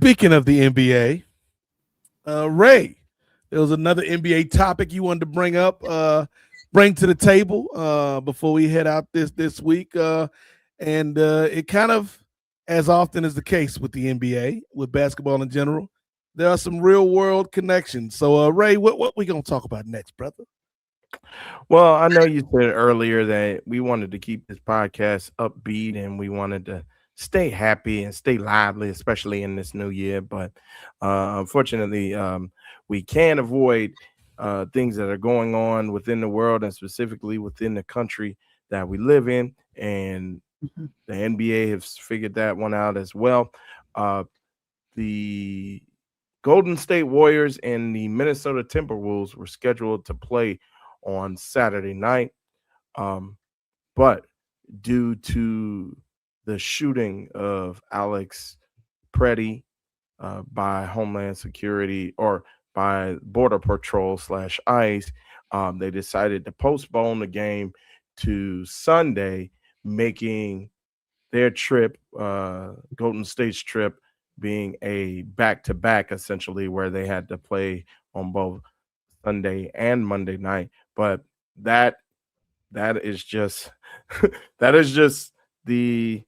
Speaking of the NBA, Ray, there was another NBA topic you wanted to bring to the table before we head out this week, and it kind of, as often is the case with the NBA, with basketball in general, there are some real world connections. So, Ray, what we gonna talk about next, brother? Well, I know you said earlier that we wanted to keep this podcast upbeat and we wanted to stay happy and stay lively, especially in this new year. But unfortunately, we can't avoid things that are going on within the world and specifically within the country that we live in. And the NBA has figured that one out as well. The Golden State Warriors and the Minnesota Timberwolves were scheduled to play on Saturday night. But due to the shooting of Alex Pretti by Homeland Security or by Border Patrol / ICE, they decided to postpone the game to Sunday, making their trip, Golden State's trip, being a back-to-back essentially, where they had to play on both Sunday and Monday night. But that is just that is just the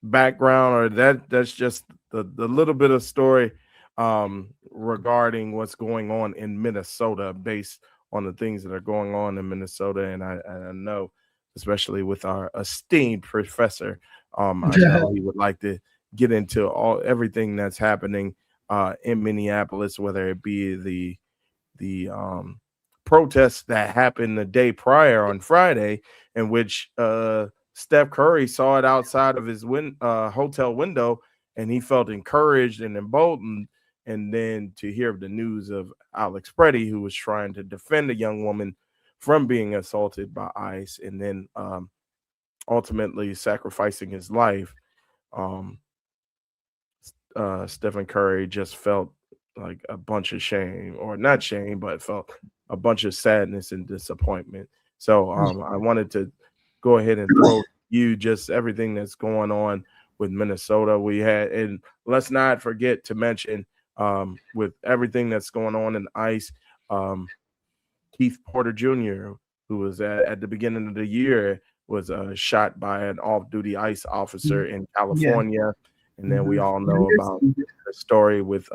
background, or that's just the little bit of story regarding what's going on in Minnesota, based on the things that are going on in Minnesota. And I know, especially with our esteemed professor, I know he would like to get into everything that's happening in Minneapolis, whether it be the protests that happened the day prior on Friday, in which Steph Curry saw it outside of his hotel window, and he felt encouraged and emboldened. And then to hear of the news of Alex Pretti, who was trying to defend a young woman from being assaulted by ICE, and then ultimately sacrificing his life, Stephen Curry just felt like a bunch of shame, or not shame, but felt a bunch of sadness and disappointment. So I wanted to go ahead and throw you just everything that's going on with Minnesota. And let's not forget to mention, with everything that's going on in ICE, Keith Porter Jr., who was at the beginning of the year, was shot by an off-duty ICE officer in California. Yeah. And then we all know about the story with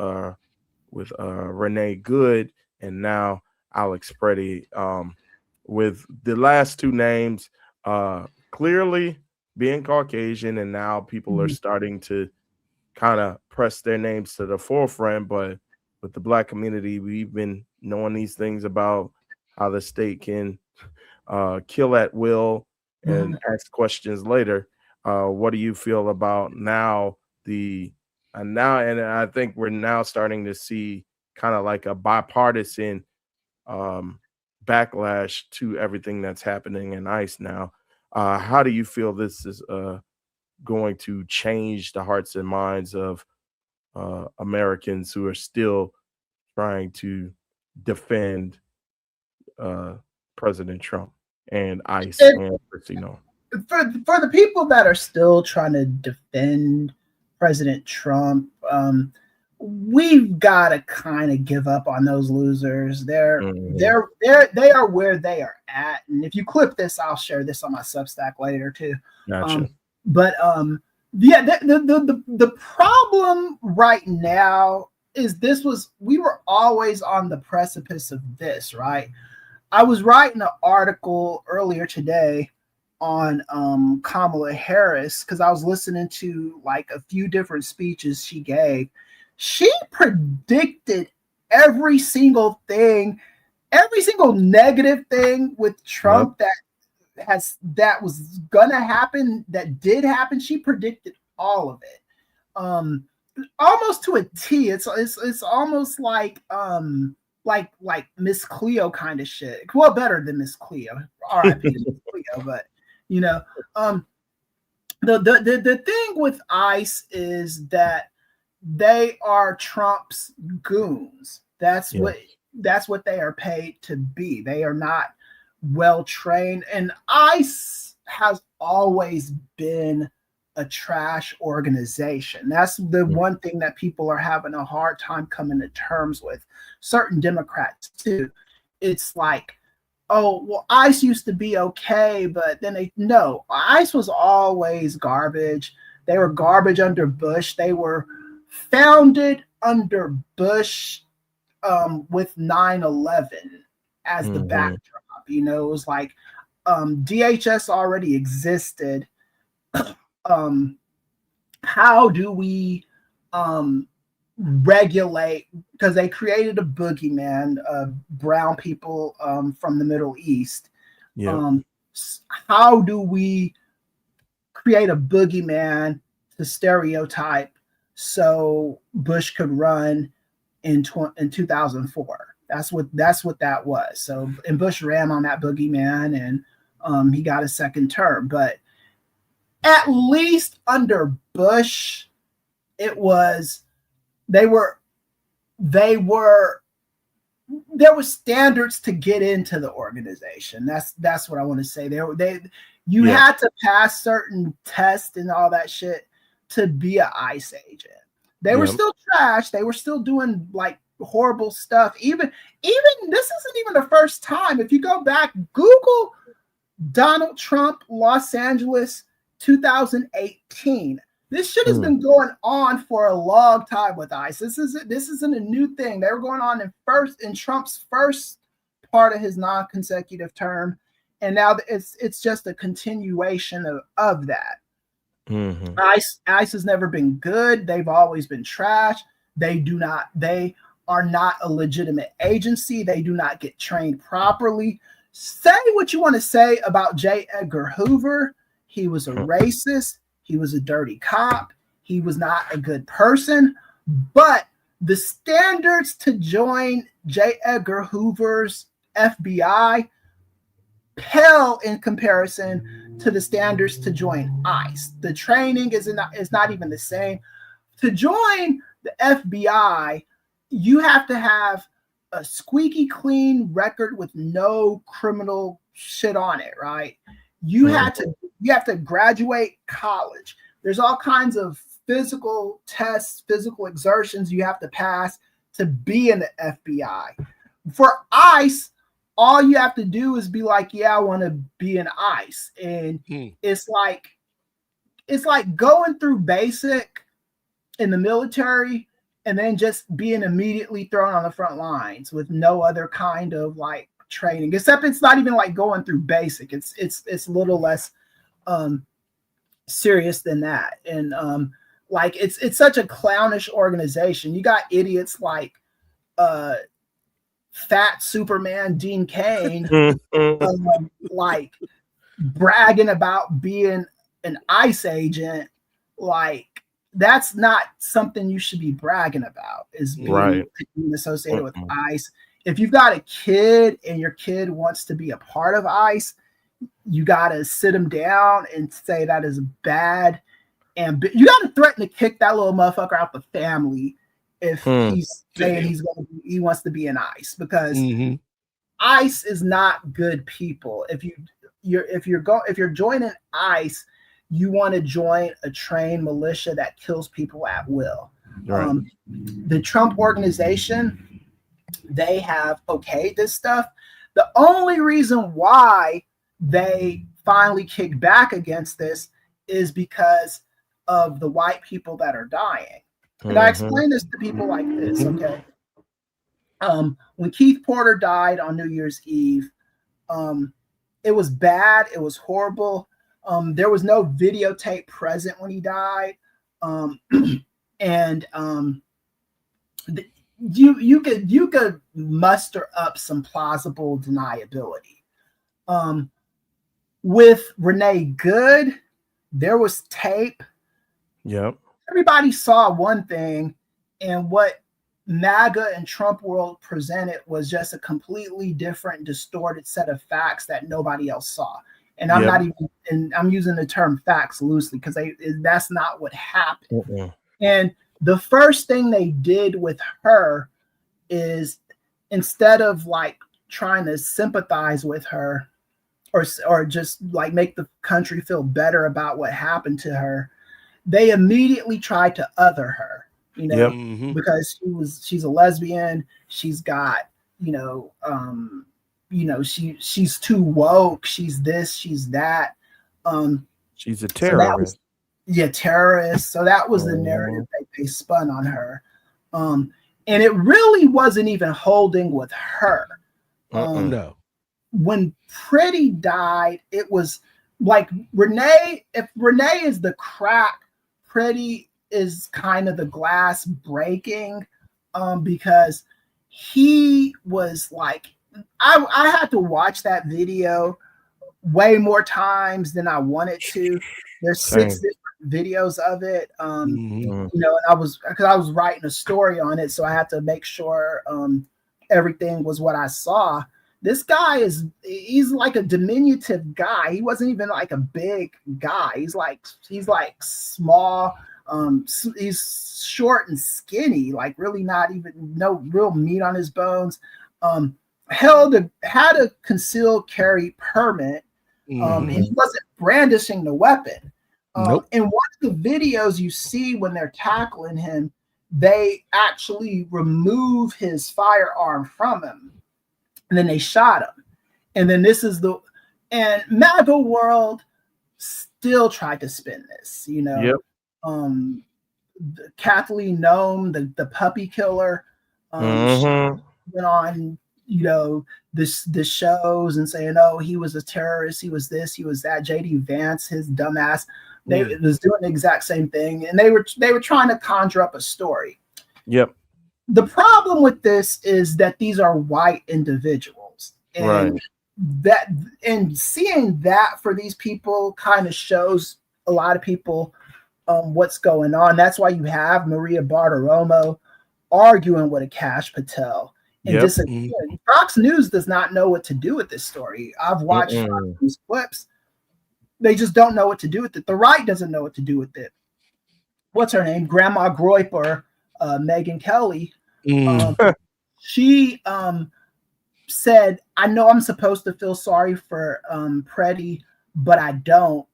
Renee Good, and now Alex Pretti, with the last two names clearly being Caucasian, and now people are starting to kind of press their names to the forefront. But with the Black community, we've been knowing these things about how the state can kill at will and ask questions later. What do you feel about now? And I think we're now starting to see kind of like a bipartisan backlash to everything that's happening in ICE now. How do you feel this is going to change the hearts and minds of Americans who are still trying to defend President Trump and ICE and Christino? For the people that are still trying to defend President Trump, we've got to kind of give up on those losers. They are where they are at. And if you clip this, I'll share this on my Substack later too. Gotcha. The problem right now is we were always on the precipice of this, right? I was writing an article earlier today on Kamala Harris, because I was listening to like a few different speeches she gave. She predicted every single negative thing with Trump that was gonna happen, that did happen. She predicted all of it, almost to a T. It's almost like Miss Cleo kind of shit. Well, better than Miss Cleo. R.I.P. to Miss Cleo, but you know, the thing with ICE is that they are Trump's goons. That's what they are paid to be. They are not well trained, and ICE has always been a trash organization. That's the one thing that people are having a hard time coming to terms with. Certain Democrats too. It's like, oh, well, ICE used to be okay, but then no, ICE was always garbage. They were garbage under Bush. They were founded under Bush with 9/11 as the backdrop. You know, it was like DHS already existed. How do we regulate, because they created a boogeyman, brown people from the Middle East. How do we create a boogeyman to stereotype so Bush could run in 2004? That's what that was. So, and Bush ran on that boogeyman, and he got a second term. But at least under Bush, there was standards to get into the organization. That's what I want to say. You had to pass certain tests and all that shit to be an ICE agent. They were still trash. They were still doing like horrible stuff. Even this isn't even the first time. If you go back, Google Donald Trump, Los Angeles, 2018. This shit has been going on for a long time with ICE. This isn't a new thing. They were going on in Trump's first part of his non-consecutive term, and now it's just a continuation of that. ICE has never been good. They've always been trash. They are not a legitimate agency. They do not get trained properly. Say what you want to say about J. Edgar Hoover. He was a racist. He was a dirty cop. He was not a good person. But the standards to join J. Edgar Hoover's FBI pale in comparison to the standards to join ICE. The training is not even the same. To join the FBI, you have to have a squeaky clean record with no criminal shit on it, right? You have to graduate college. There's all kinds of physical tests, physical exertions you have to pass to be in the FBI. For ICE, all you have to do is be like, yeah, I want to be in ICE. And it's like going through basic in the military and then just being immediately thrown on the front lines with no other kind of like training, except it's not even like going through basic. It's a little less serious than that. And like it's such a clownish organization. You got idiots like fat Superman Dean Cain like bragging about being an ICE agent. Like that's not something you should be bragging about, is being associated with ICE. If you've got a kid and your kid wants to be a part of ICE, you got to sit them down and say that is bad. And you got to threaten to kick that little motherfucker out the family if he's saying he wants to be in ICE, because ICE is not good people. If you're joining ICE, you want to join a trained militia that kills people at will. Right. The Trump organization, they have okayed this stuff. The only reason why they finally kick back against this is because of the white people that are dying. And I explain this to people like this, okay? When Keith Porter died on New Year's Eve, it was bad. It was horrible. There was no videotape present when he died. You could muster up some plausible deniability. With Renee Good, there was tape. Yep. Everybody saw one thing, and what MAGA and Trump world presented was just a completely different, distorted set of facts that nobody else saw. And I'm not even, and I'm using the term facts loosely because that's not what happened. And the first thing they did with her is, instead of like trying to sympathize with her or just like make the country feel better about what happened to her, they immediately tried to other her, Mhm. because she's a lesbian. She's got, she's too woke. She's this, she's that. She's a So that terrorist. was, terrorist. So that was the narrative they spun on her. And it really wasn't even holding with her. No. When Pretti died, it was like Renee. If Renee is the crack, Pretti is kind of the glass breaking, because he was like, I had to watch that video way more times than I wanted to. There's 6 different videos of it. And I was writing a story on it, so I had to make sure everything was what I saw. This guy he's like a diminutive guy. He wasn't even like a big guy. He's like small. He's short and skinny, like really not even no real meat on his bones. Had a concealed carry permit. And he wasn't brandishing the weapon. Nope. In one of the videos you see when they're tackling him, they actually remove his firearm from him, and then they shot him. And then and MAGA World still tried to spin this, Yep. Kathleen Nome, the puppy killer, she went on, the shows and saying, oh, he was a terrorist, he was this, he was that. JD Vance, his dumbass, they was doing the exact same thing, and they were trying to conjure up a story. Yep. The problem with this is that these are white individuals, and seeing that for these people kind of shows a lot of people what's going on. That's why you have Maria Bartiromo arguing with Akash Patel. And Fox News does not know what to do with this story. I've watched Fox News clips. They just don't know what to do with it. The right doesn't know what to do with it. What's her name? Grandma Groyper, Megyn Kelly. She said, I know I'm supposed to feel sorry for Pretti, but I don't.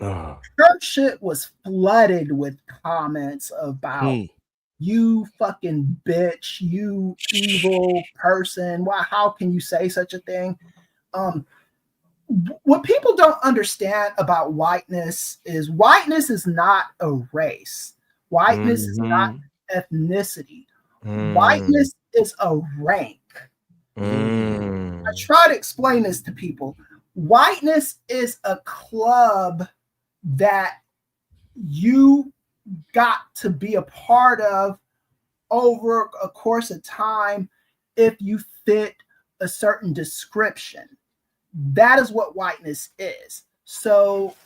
Her shit was flooded with comments about you fucking bitch, you evil person. Why? How can you say such a thing? What people don't understand about whiteness is not a race. Whiteness is not ethnicity. Whiteness is a rank. I try to explain this to people. Whiteness is a club that you got to be a part of over a course of time if you fit a certain description. That is what whiteness is. So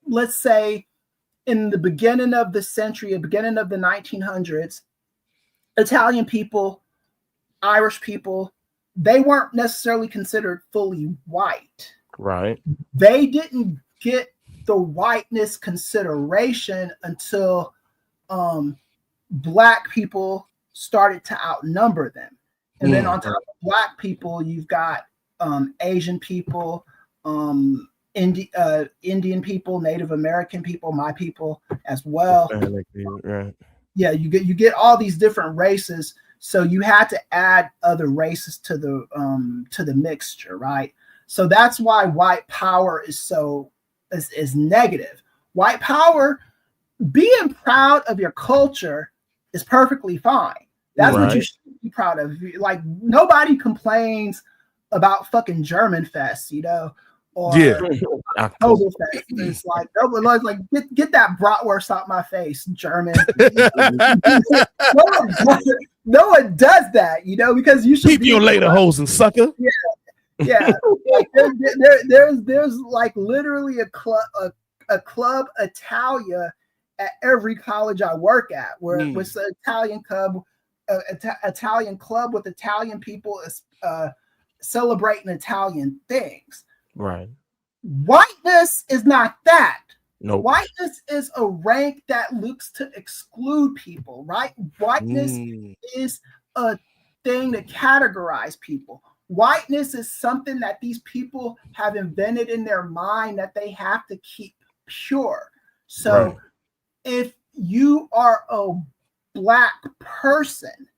let's say in the beginning of the century, the beginning of the 1900s, Italian people, Irish people, they weren't necessarily considered fully white. Right. They didn't get the whiteness consideration until Black people started to outnumber them. And then on top of Black people, you've got Asian people, Indian people, Native American people, my people as well. Right. Yeah, you get all these different races, so you had to add other races to the mixture, right? So that's why white power is negative. White power, being proud of your culture is perfectly fine. That's what you should be proud of. Like, nobody complains about fucking German Fest, or Oktoberfest. It's like, nobody's like, get that bratwurst out my face, German. No one does that, because you should keep your later hoes and sucker. Yeah. Like, there's like literally a club Italia at every college I work at, where it's an Italian club, Italian club with Italian people celebrating Italian things. Right. Whiteness is not that. Nope. Whiteness is a rank that looks to exclude people, right? Whiteness is a thing to categorize people. Whiteness is something that these people have invented in their mind that they have to keep pure. So if you are a Black person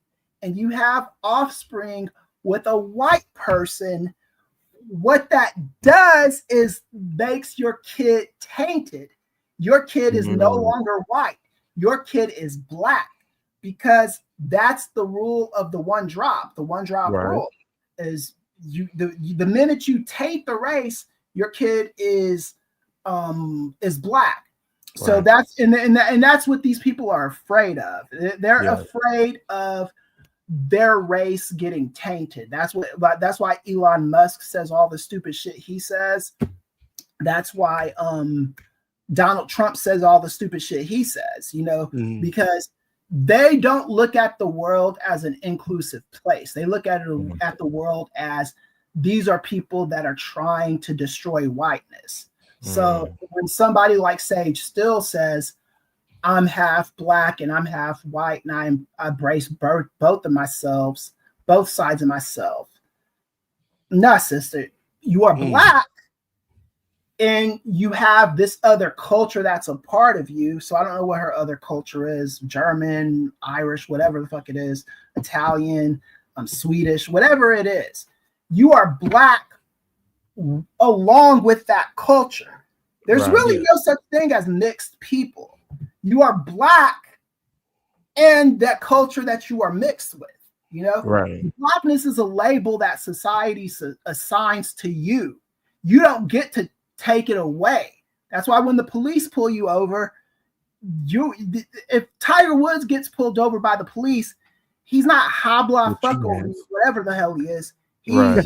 and you have offspring with a white person, what that does is makes your kid tainted. Your kid is no longer white. Your kid is Black, because that's the rule of the one drop. The one drop rule is the minute you taint the race, your kid is Black. So that's and that's what these people are afraid of. They're afraid of their race getting tainted. That's why Elon Musk says all the stupid shit he says. That's why Donald Trump says all the stupid shit he says, because they don't look at the world as an inclusive place. They look at the world as these are people that are trying to destroy whiteness. So when somebody like Sage Still says, I'm half Black and I'm half white and I embrace both of myself, both sides of myself. Nah, sister, you are Black and you have this other culture that's a part of you. So I don't know what her other culture is, German, Irish, whatever the fuck it is, Italian, Swedish, whatever it is. You are Black along with that culture. There's really no such thing as mixed people. You are Black and that culture that you are mixed with, Blackness is a label that society assigns to you. You don't get to take it away. That's why when the police pull you over, if Tiger Woods gets pulled over by the police, he's not habla fucko, whatever the hell he is. I'm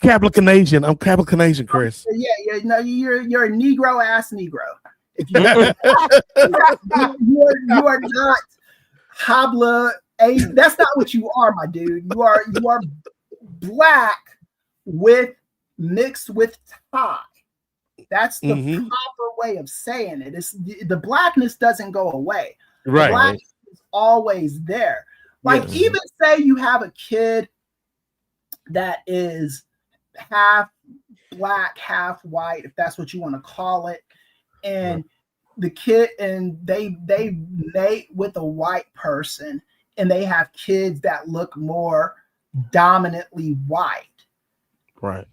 Capricornation. I'm Capricornation, Chris. Yeah. No, you're a Negro ass Negro. If you you are not habla. That's not what you are, my dude. You are Black mixed with Thai. That's the proper way of saying it. It's the Blackness doesn't go away. Right. The Blackness is always there. Like even say you have a kid that is half Black, half white, if that's what you want to call it, and the kid and they mate with a white person and they have kids that look more dominantly white. Right.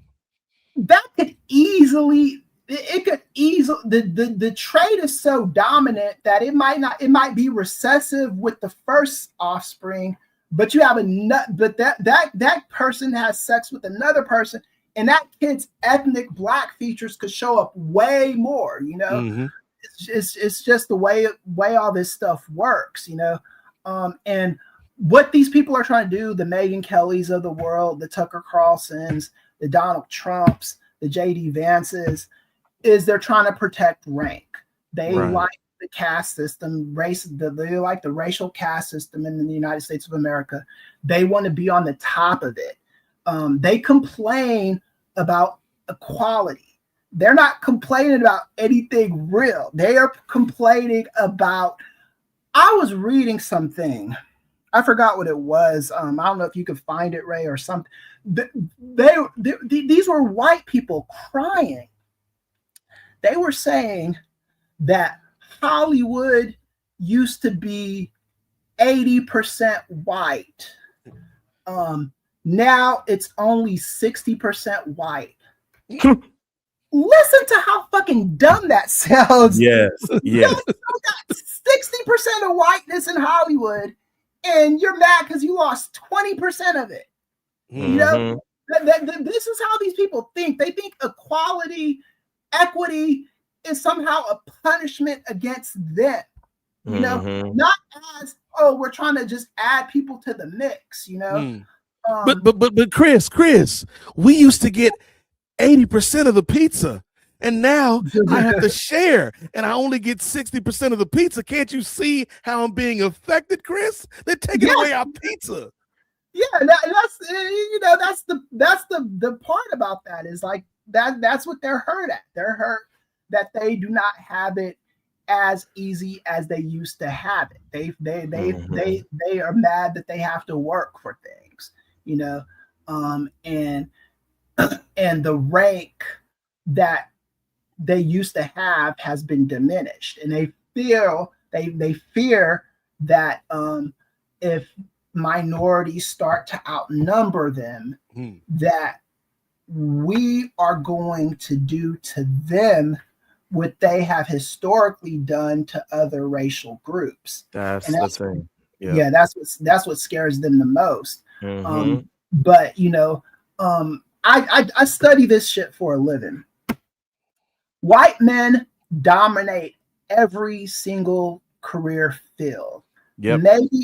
That could easily the trait is so dominant that it might be recessive with the first offspring, but you have that person has sex with another person and that kid's ethnic Black features could show up way more, It's just the way all this stuff works, and what these people are trying to do, the Megyn Kellys of the world, the Tucker Carlsons, the Donald Trumps, the JD Vances, is they're trying to protect rank. They like the caste system, they like the racial caste system in the United States of America. They want to be on the top of it. They complain about equality. They're not complaining about anything real. They are complaining about, I was reading something. I forgot what it was. I don't know if you could find it, Ray, or something. These were white people crying. They were saying that Hollywood used to be 80% white. Now it's only 60% white. Listen to how fucking dumb that sounds. Yes. You got 60% of whiteness in Hollywood, and you're mad because you lost 20% of it. This is how these people think. They think equity is somehow a punishment against them. Not as, we're trying to just add people to the mix. But Chris, we used to get 80% of the pizza, and now I have to share, and I only get 60% of the pizza. Can't you see how I'm being affected, Chris? They're taking away our pizza. Yeah, that's the part about that is like that's what they're hurt at. They're hurt that they do not have it as easy as they used to have it. They are mad that they have to work for things, and the rank that they used to have has been diminished, and fear that if minorities start to outnumber them, that we are going to do to them what they have historically done to other racial groups. That's the thing. Yeah, that's what scares them the most. Mm-hmm. But I study this shit for a living. White men dominate every single career field. Yep.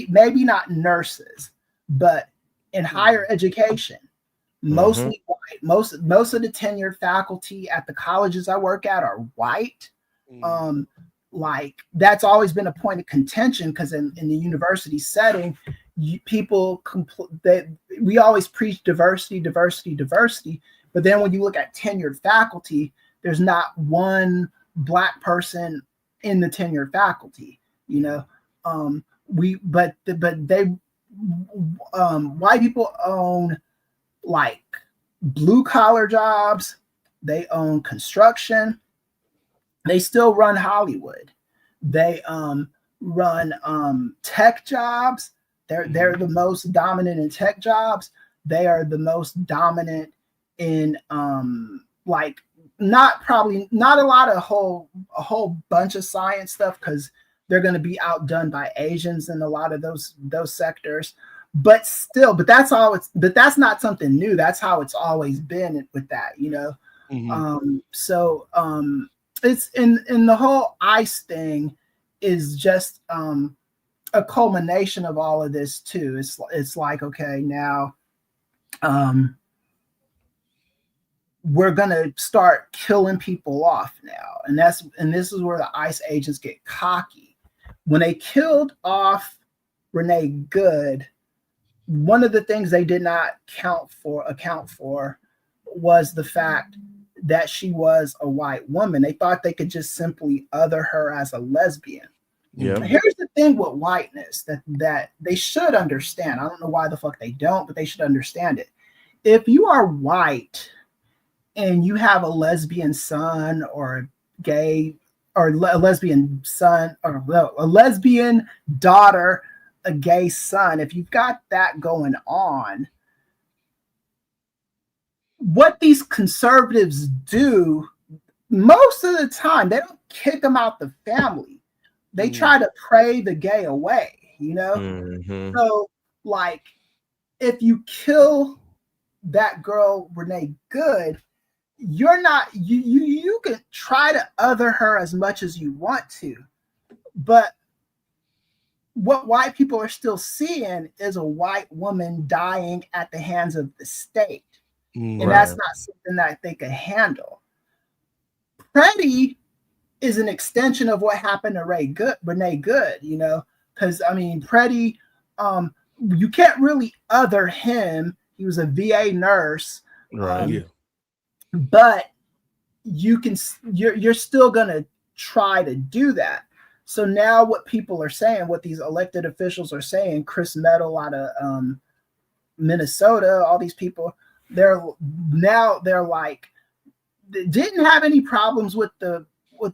Maybe not nurses, but in higher education, mostly white. Most of the tenured faculty at the colleges I work at are white. Like that's always been a point of contention because in the university setting, we always preach diversity, but then when you look at tenured faculty, there's not one Black person in the tenured faculty. White people own like blue collar jobs. They own construction. They still run Hollywood. They run tech jobs. They're the most dominant in tech jobs. They are the most dominant in like not a lot of a whole bunch of science stuff because they're going to be outdone by Asians in a lot of those sectors. But that's not something new. That's how it's always been with that, it's in the whole ICE thing is just a culmination of all of this too. It's like, okay, now we're gonna start killing people off now. And this is where the ICE agents get cocky. When they killed off Renee Good, one of the things they did not account for was the fact that she was a white woman. They thought they could just simply other her as a lesbian. Yeah. Here's the thing with whiteness that they should understand. I don't know why the fuck they don't, but they should understand it. If you are white and you have a lesbian son or a gay or a lesbian son or a lesbian daughter, a gay son, if you've got that going on, what these conservatives do most of the time, they don't kick them out the family. They try to pray the gay away, So like if you kill that girl Renee Good, you're not you can try to other her as much as you want to, but what white people are still seeing is a white woman dying at the hands of the state. And that's not something that they can handle. Pretti is an extension of what happened to Renee Good, because I mean, Pretti, you can't really other him. He was a VA nurse, right? But you're still gonna try to do that. So now what people are saying, what these elected officials are saying, Chris Meadow out of Minnesota, all these people, they're like, they didn't have any problems with the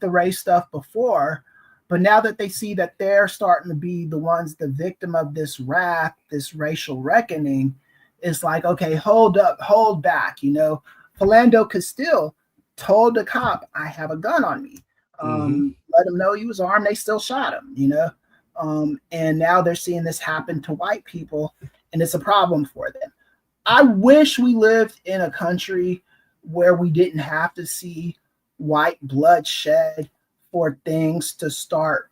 race stuff before, but now that they see that they're starting to be the ones, the victim of this wrath, this racial reckoning, it's like, okay, hold up, hold back. Philando Castile told the cop, I have a gun on me. Let him know he was armed. They still shot him, and now they're seeing this happen to white people, and it's a problem for them. I wish we lived in a country where we didn't have to see white blood shed for things to start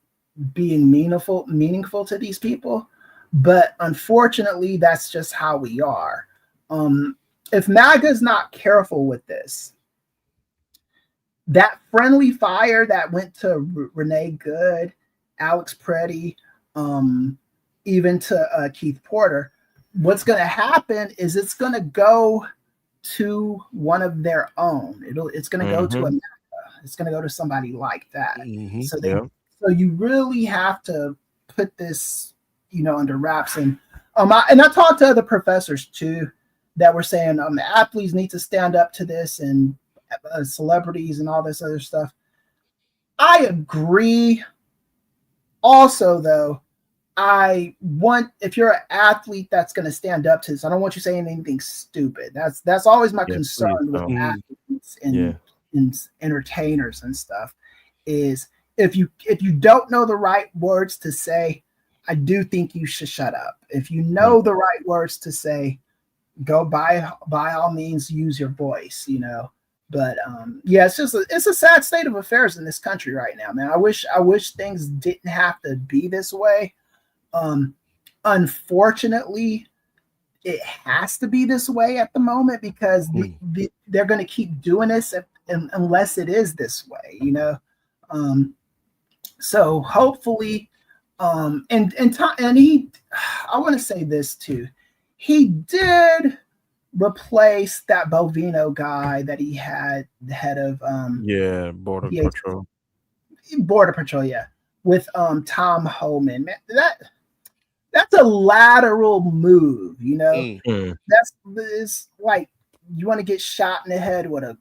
being meaningful to these people. But unfortunately, that's just how we are. If MAGA's not careful with this, that friendly fire that went to Renee Good, Alex Pretti, even to Keith Porter, what's going to happen is it's going to go to one of their own. It's going to go to America. It's going to go to somebody like that. So you really have to put this, under wraps. And I talked to other professors too that were saying athletes need to stand up to this, and celebrities and all this other stuff. I agree Also, though, if you're an athlete that's going to stand up to this, I don't want you saying anything stupid. That's always my concern with athletes and entertainers and stuff. Is if you don't know the right words to say, I do think you should shut up. If you know the right words to say, go by all means use your voice, you know. But it's a sad state of affairs in this country right now, man. I wish things didn't have to be this way. Unfortunately, it has to be this way at the moment because they're going to keep doing this unless it is this way, you know. So hopefully, I want to say this too. He did replace that Bovino guy that he had, the head of Border Patrol. Border Patrol, with Tom Homan. Man, that's a lateral move, you know. It's like you want to get shot in the head with a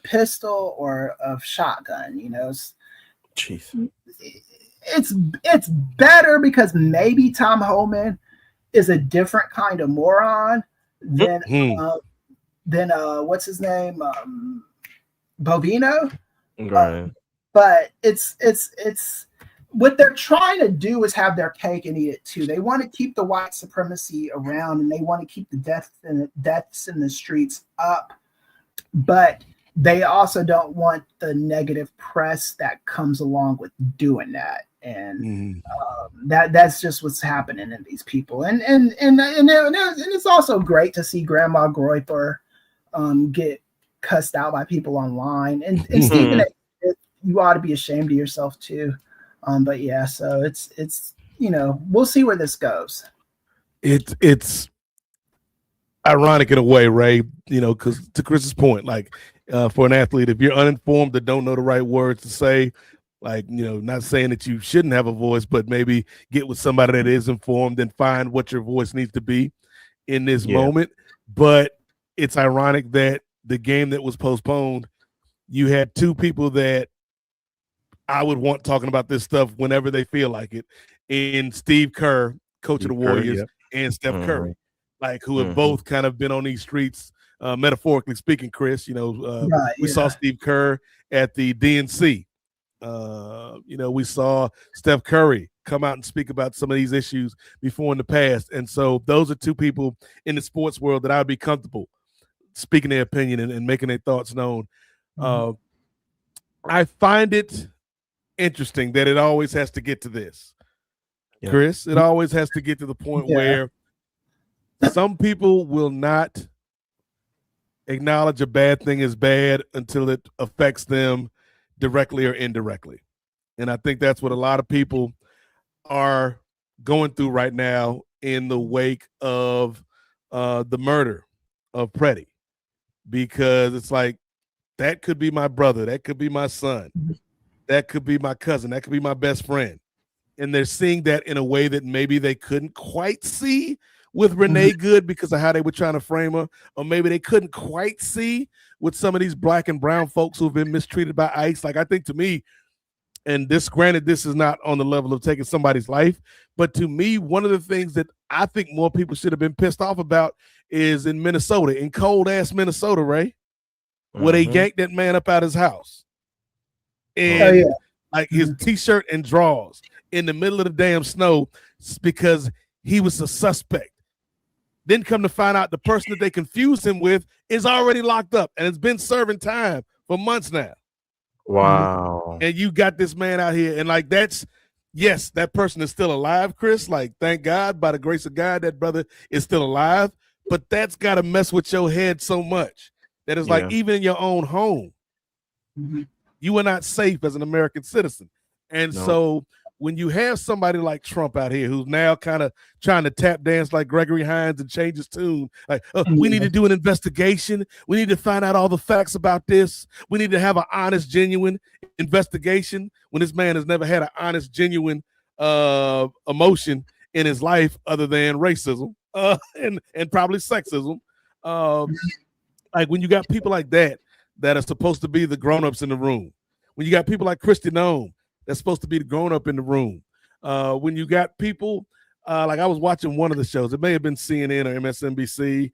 pistol or a shotgun, you know. It's better because maybe Tom Homan is a different kind of moron than what's his name, Bovino. Right. But it's what they're trying to do is have their cake and eat it too. They want to keep the white supremacy around, and they want to keep the deaths in the streets up, but they also don't want the negative press that comes along with doing that. And that's just what's happening in these people. And it's also great to see Grandma Groyper get cussed out by people online. And Stephen, you ought to be ashamed of yourself too. But yeah, so it's you know, we'll see where this goes. It's ironic in a way, Ray, you know, because to Chris's point, like for an athlete, if you're uninformed or don't know the right words to say, like, you know, not saying that you shouldn't have a voice, but maybe get with somebody that is informed and find what your voice needs to be in this moment. But it's ironic that the game that was postponed, you had two people that I would want talking about this stuff whenever they feel like it, in Steve Kerr, coach of the Warriors, and Steph Curry, like who have both kind of been on these streets, metaphorically speaking, Chris. You know, we saw Steve Kerr at the DNC. You know, we saw Steph Curry come out and speak about some of these issues before in the past. And so those are two people in the sports world that I would be comfortable speaking their opinion and making their thoughts known. I find it interesting that it always has to get to this, Chris. It always has to get to the point where some people will not acknowledge a bad thing as bad until it affects them directly or indirectly. And I think that's what a lot of people are going through right now in the wake of the murder of Pretti, because it's like, that could be my brother, that could be my son, that could be my cousin, that could be my best friend. And they're seeing that in a way that maybe they couldn't quite see with Renee Good because of how they were trying to frame her, or maybe they couldn't quite see with some of these black and brown folks who've been mistreated by ICE. Like, I think to me, and this, granted, this is not on the level of taking somebody's life, but to me, one of the things that I think more people should have been pissed off about is in Minnesota, in cold-ass Minnesota, Ray, where they yanked that man up out his house. And like his T-shirt and drawers in the middle of the damn snow because he was a suspect. Then come to find out the person that they confused him with is already locked up and has been serving time for months now. Wow. And you got this man out here, and like, that's, yes, that person is still alive, Chris. Like, thank God, by the grace of God, that brother is still alive. But that's got to mess with your head so much that it's like, even in your own home, you are not safe as an American citizen. And so when you have somebody like Trump out here who's now kind of trying to tap dance like Gregory Hines and change his tune, like, we need to do an investigation. We need to find out all the facts about this. We need to have an honest, genuine investigation, when this man has never had an honest, genuine emotion in his life other than racism and probably sexism. Like, when you got people like that are supposed to be the grown-ups in the room, when you got people like Christy Nome that's supposed to be the grown-up in the room, when you got people like I was watching one of the shows, it may have been CNN or MSNBC,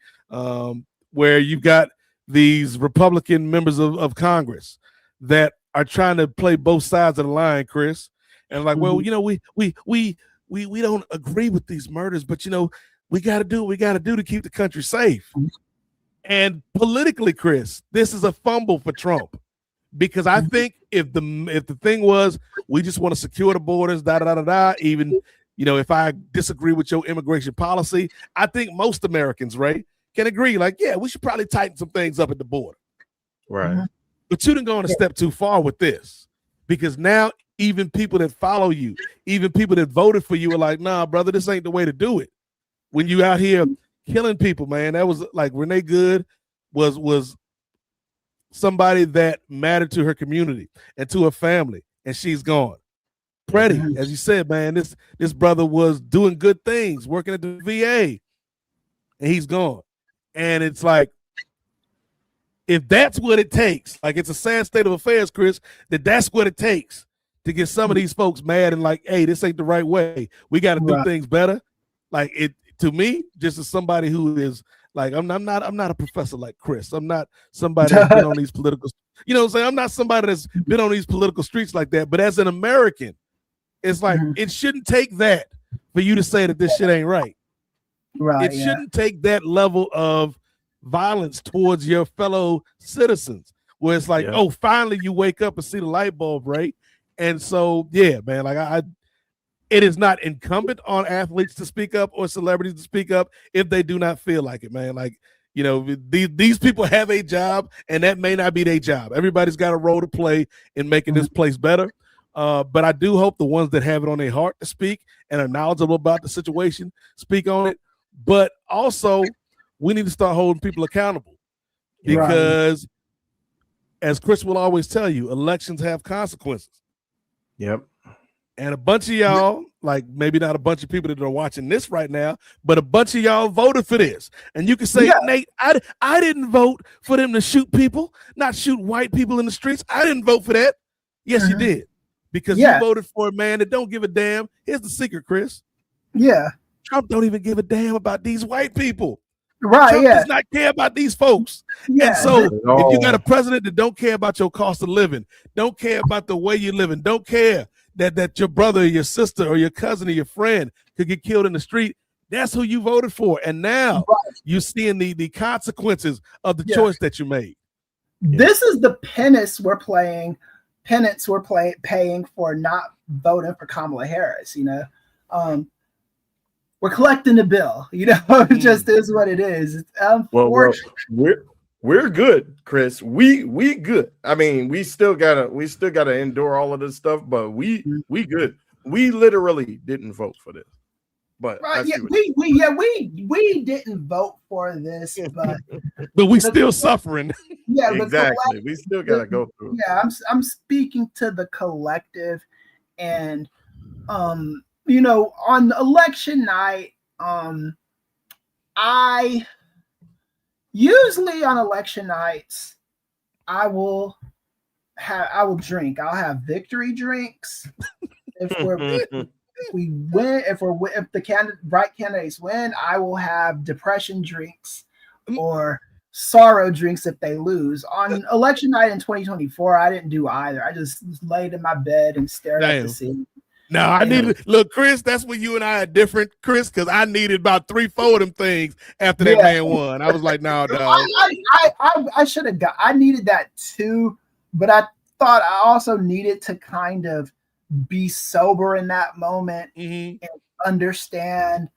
where you got these Republican members of Congress that are trying to play both sides of the line, Chris. And like, well, we don't agree with these murders, but we got to do what we got to do to keep the country safe. And politically, Chris, this is a fumble for Trump, because I think if the thing was we just want to secure the borders, even if I disagree with your immigration policy, I think most Americans, Ray, can agree. Like, yeah, we should probably tighten some things up at the border. Right. But you didn't go on a step too far with this, because now even people that follow you, even people that voted for you are like, nah, brother, this ain't the way to do it. When you out here killing people, man, that was like Renee Good was somebody that mattered to her community and to her family, and she's gone. Pretti, as you said, man, this brother was doing good things, working at the VA, and he's gone. And it's like, if that's what it takes, like, it's a sad state of affairs, Chris, that's what it takes to get some of these folks mad and like, hey, this ain't the right way. We got to do things better. Like, it, to me, just as somebody who is like, I'm not a professor like Chris. I'm not somebody that's been on these political, I'm not somebody that's been on these political streets like that. But as an American, it's like, it shouldn't take that for you to say that this shit ain't right. Right. It shouldn't take that level of violence towards your fellow citizens, where it's like, oh, finally you wake up and see the light bulb, right? And so, yeah, man, like it is not incumbent on athletes to speak up or celebrities to speak up if they do not feel like it, man. Like, these people have a job, and that may not be their job. Everybody's got a role to play in making this place better. But I do hope the ones that have it on their heart to speak and are knowledgeable about the situation speak on it. But also, we need to start holding people accountable, because as Chris will always tell you, elections have consequences. Yep. And a bunch of y'all, like, maybe not a bunch of people that are watching this right now, but a bunch of y'all voted for this. And you can say, Nate, I didn't vote for them to shoot people, not shoot white people in the streets. I didn't vote for that. Yes, you did. Because you voted for a man that don't give a damn. Here's the secret, Chris. Yeah. Trump don't even give a damn about these white people. Right. Trump does not care about these folks. Yeah. And so if you got a president that don't care about your cost of living, don't care about the way you're living, don't care that your brother or your sister or your cousin or your friend could get killed in the street, that's who you voted for. And now you're seeing the consequences of the choice that you made. This is the penance we're paying for not voting for Kamala Harris. We're collecting the bill. It just is what it is. Well, we're good, Chris. We good. I mean, we still gotta endure all of this stuff, but we good. We literally didn't vote for this. But we didn't vote for this, but we still suffering. Yeah, exactly. We still gotta go through. Yeah, I'm speaking to the collective, and on election night, I usually on election nights, I will drink. I'll have victory drinks. If we win, if the right candidates win, I will have depression drinks or sorrow drinks if they lose. On election night in 2024, I didn't do either. I just laid in my bed and stared at the ceiling. No, I needed, look, Chris, that's where you and I are different, Chris, because I needed about 3-4 of them things after that man won. I was like, no, dog. I should have I needed that too, but I thought I also needed to kind of be sober in that moment and understand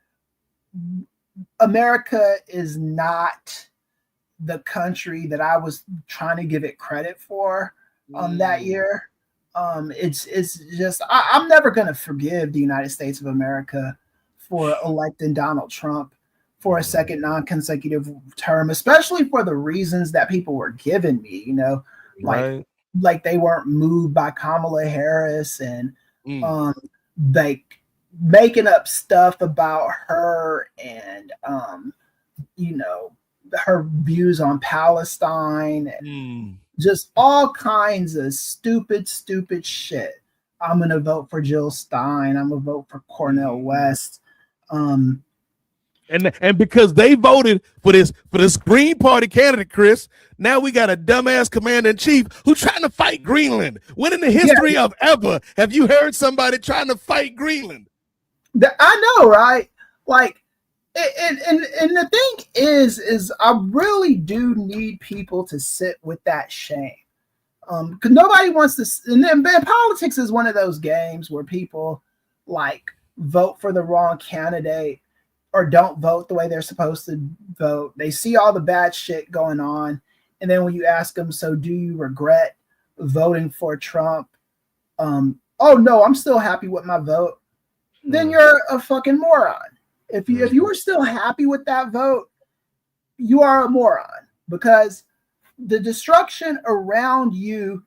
America is not the country that I was trying to give it credit for that year. It's just I'm never going to forgive the United States of America for electing Donald Trump for a second non-consecutive term, especially for the reasons that people were giving me, like they weren't moved by Kamala Harris and like making up stuff about her and her views on Palestine and just all kinds of stupid shit I'm going to vote for Jill Stein. I'm going to vote for Cornel West. And because they voted for this Green Party candidate, Chris, now we got a dumbass commander in chief who's trying to fight Greenland. When in the history of ever have you heard somebody trying to fight Greenland? I know, right? Like, and the thing is I really do need people to sit with that shame. Because nobody wants to, and then politics is one of those games where people like vote for the wrong candidate or don't vote the way they're supposed to vote. They see all the bad shit going on, and then when you ask them, so do you regret voting for Trump? Oh no, I'm still happy with my vote. Then you're a fucking moron. If you were still happy with that vote, you are a moron, because the destruction around you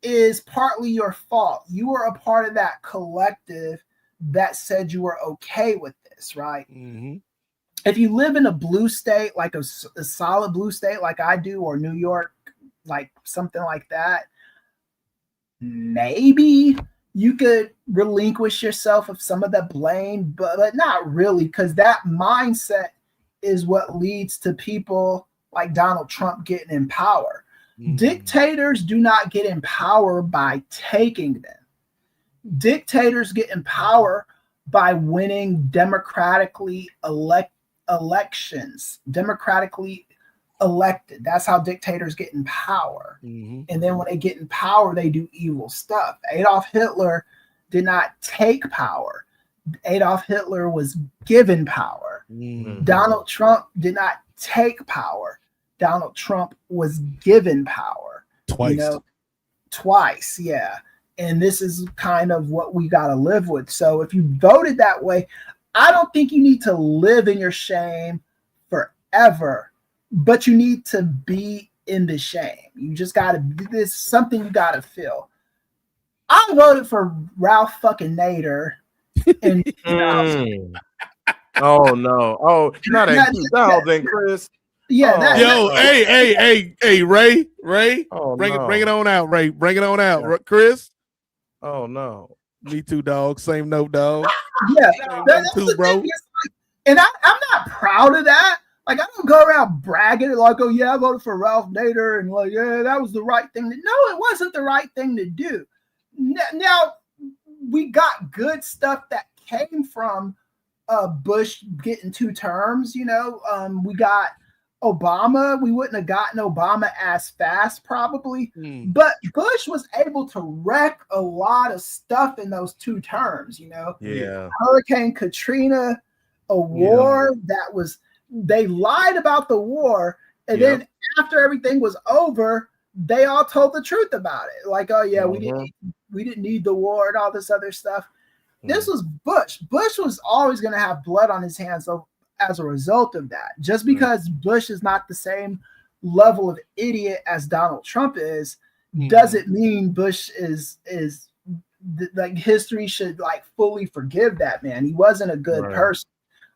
is partly your fault. You were a part of that collective that said you were okay with this, right? Mm-hmm. If you live in a blue state, like a solid blue state like I do, or New York, like something like that, maybe you could relinquish yourself of some of the blame, but not really, because that mindset is what leads to people like Donald Trump getting in power. Dictators do not get in power by taking them. Dictators get in power by winning democratically elections, democratically elected. That's how dictators get in power. And then when they get in power, they do evil stuff. Adolf Hitler did not take power. Adolf Hitler was given power. Donald Trump did not take power. Donald Trump was given power. Twice, yeah. And this is kind of what we got to live with. So if you voted that way, I don't think you need to live in your shame forever, but you need to be in the shame. You just got to, this is something you got to feel. I voted for Ralph fucking Nader. And oh no! Oh, not in 2000, Chris. Yeah. Hey, Ray. Oh, bring it on out, Ray. Bring it on out, Chris. Oh no. Me too, dog. Same note, dog. Yeah, that's too, bro. And I'm not proud of that. Like, I don't go around bragging like, oh yeah, I voted for Ralph Nader, and like, yeah, that was the right thing to. No, it wasn't the right thing to do. Now we got good stuff that came from Bush getting 2 terms. You know, we got Obama. We wouldn't have gotten Obama as fast probably, but Bush was able to wreck a lot of stuff in those 2 terms. You know, Hurricane Katrina, a war that was. They lied about the war, and then after everything was over, they all told the truth about it. Like, oh yeah, we didn't need the war and all this other stuff. This was Bush. Bush was always going to have blood on his hands as a result of that. Just because Bush is not the same level of idiot as Donald Trump is, doesn't mean Bush is like history should like fully forgive that man. He wasn't a good person.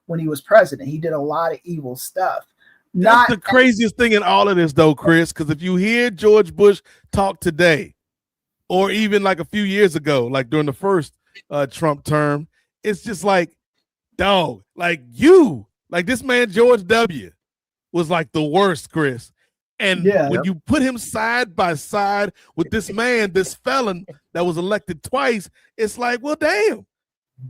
When he was president, he did a lot of evil stuff. That's the craziest thing in all of this, though, Chris, because if you hear George Bush talk today, or even like a few years ago, like during the first Trump term, it's just like, dog, like this man, George W., was like the worst, Chris. And when you put him side by side with this man, this felon that was elected twice, it's like, well, damn,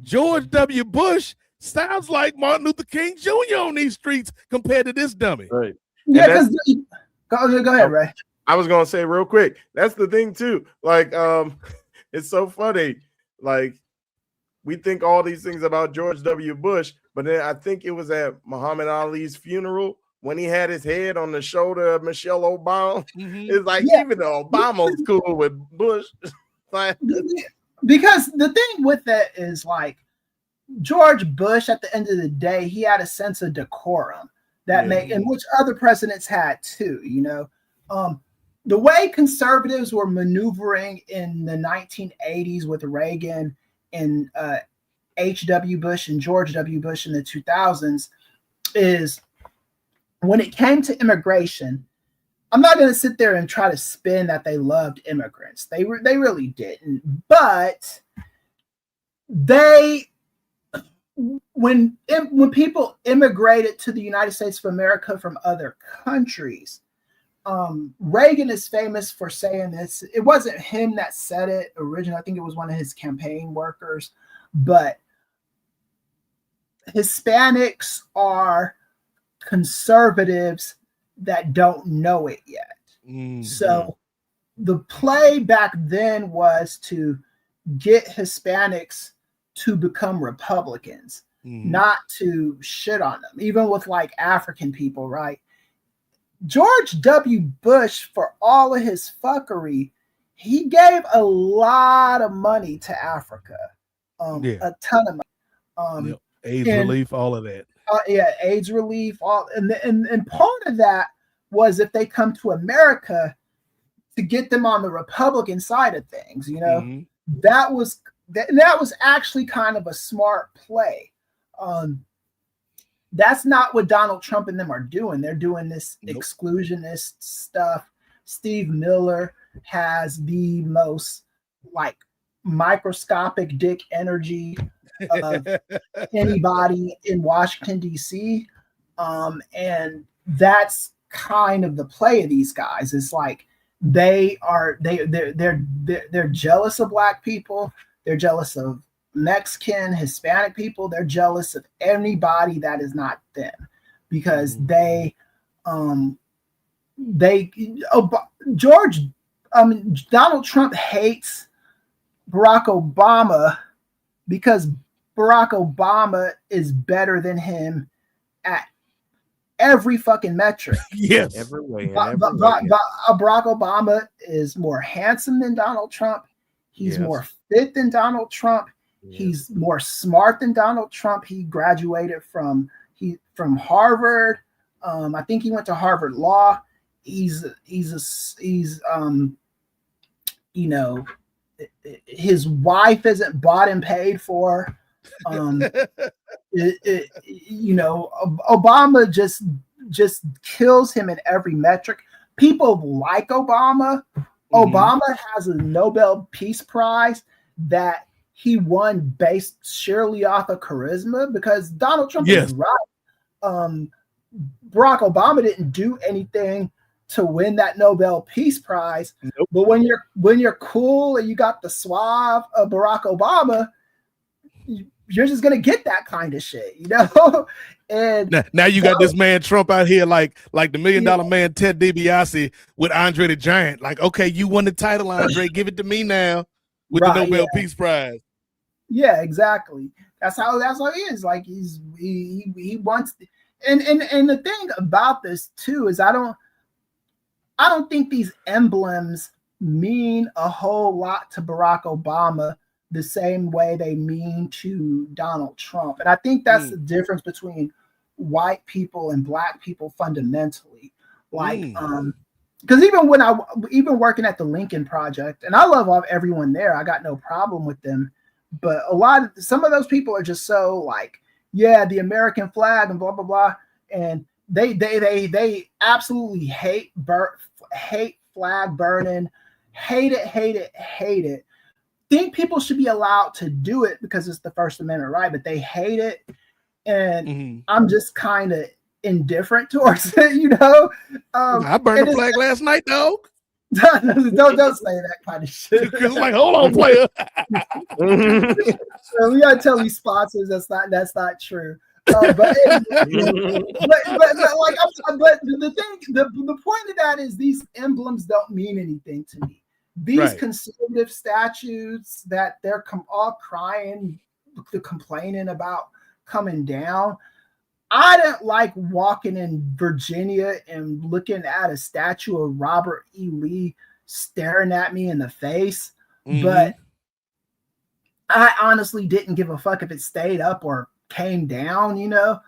George W. Bush sounds like Martin Luther King Jr. on these streets compared to this dummy. Right. Yeah, because go ahead, Ray. I was gonna say real quick. That's the thing too. Like, it's so funny. Like, we think all these things about George W. Bush, but then I think it was at Muhammad Ali's funeral when he had his head on the shoulder of Michelle Obama. It's like even Obama's cool with Bush. Because the thing with that is like, George Bush, at the end of the day, he had a sense of decorum that and which other presidents had too. You know, the way conservatives were maneuvering in the 1980s with Reagan and H.W. Bush and George W. Bush in the 2000s is when it came to immigration. I'm not going to sit there and try to spin that they loved immigrants. They really didn't. But when people immigrated to the United States of America from other countries, Reagan is famous for saying this. It wasn't him that said it originally. I think it was one of his campaign workers. But Hispanics are conservatives that don't know it yet. So the play back then was to get Hispanics to become Republicans, not to shit on them, even with like African people, right? George W. Bush, for all of his fuckery, he gave a lot of money to Africa, a ton of money. AIDS relief, all of that. AIDS relief, and part of that was if they come to America to get them on the Republican side of things, you know, that was actually kind of a smart play. That's not what Donald Trump and them are doing. They're doing this exclusionist stuff. Steve Miller has the most like microscopic dick energy of anybody in Washington, D.C. And that's kind of the play of these guys. It's like they're jealous of Black people. They're jealous of Mexican, Hispanic people. They're jealous of anybody that is not them because Donald Trump hates Barack Obama because Barack Obama is better than him at every fucking metric. Yes. Every way. Barack Obama is more handsome than Donald Trump. He's more fit than Donald Trump. He's more smart than Donald Trump. He graduated from Harvard. I think he went to Harvard Law. He's his wife isn't bought and paid for. Obama just kills him in every metric. People like Obama. Obama has a Nobel Peace Prize that he won based surely off of charisma because Donald Trump is right. Barack Obama didn't do anything to win that Nobel Peace Prize. But when you're cool and you got the suave of Barack Obama, you're just gonna get that kind of shit, you know. And now you got this man Trump out here like the $1 Million Man Ted DiBiase with Andre the Giant. Like, okay, you won the title, Andre, give it to me now with the Nobel Peace Prize. Yeah, exactly. That's how he is. Like he wants. And the thing about this too is I don't think these emblems mean a whole lot to Barack Obama the same way they mean to Donald Trump. And I think that's the difference between white people and Black people fundamentally. Like, because even working at the Lincoln Project, and I love everyone there, I got no problem with them. But some of those people are just so like, yeah, the American flag and blah, blah, blah. And they absolutely hate flag burning, hate it. Think people should be allowed to do it because it's the First Amendment right, but they hate it. And I'm just kind of indifferent towards it, you know. I burned the flag last night, dog. don't say that kind of shit. It's like, hold on, player. So we gotta tell these sponsors that's not true. But the point of that is these emblems don't mean anything to me. These conservative statues that they're all crying, complaining about coming down. I didn't like walking in Virginia and looking at a statue of Robert E. Lee staring at me in the face, but I honestly didn't give a fuck if it stayed up or came down, you know.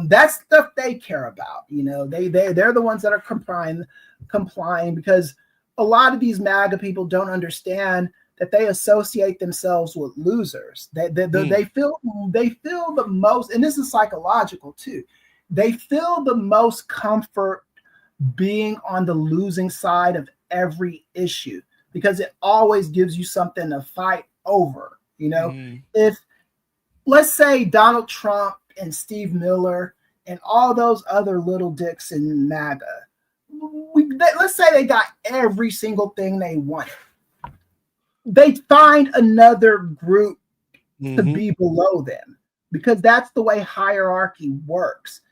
That's stuff they care about, you know. They're the ones that are complying because a lot of these MAGA people don't understand that they associate themselves with losers. They feel the most, and this is psychological too. They feel the most comfort being on the losing side of every issue, because it always gives you something to fight over. If, let's say, Donald Trump and Steve Miller and all those other little dicks in MAGA, let's say they got every single thing they wanted. They find another group to be below them, because that's the way hierarchy works.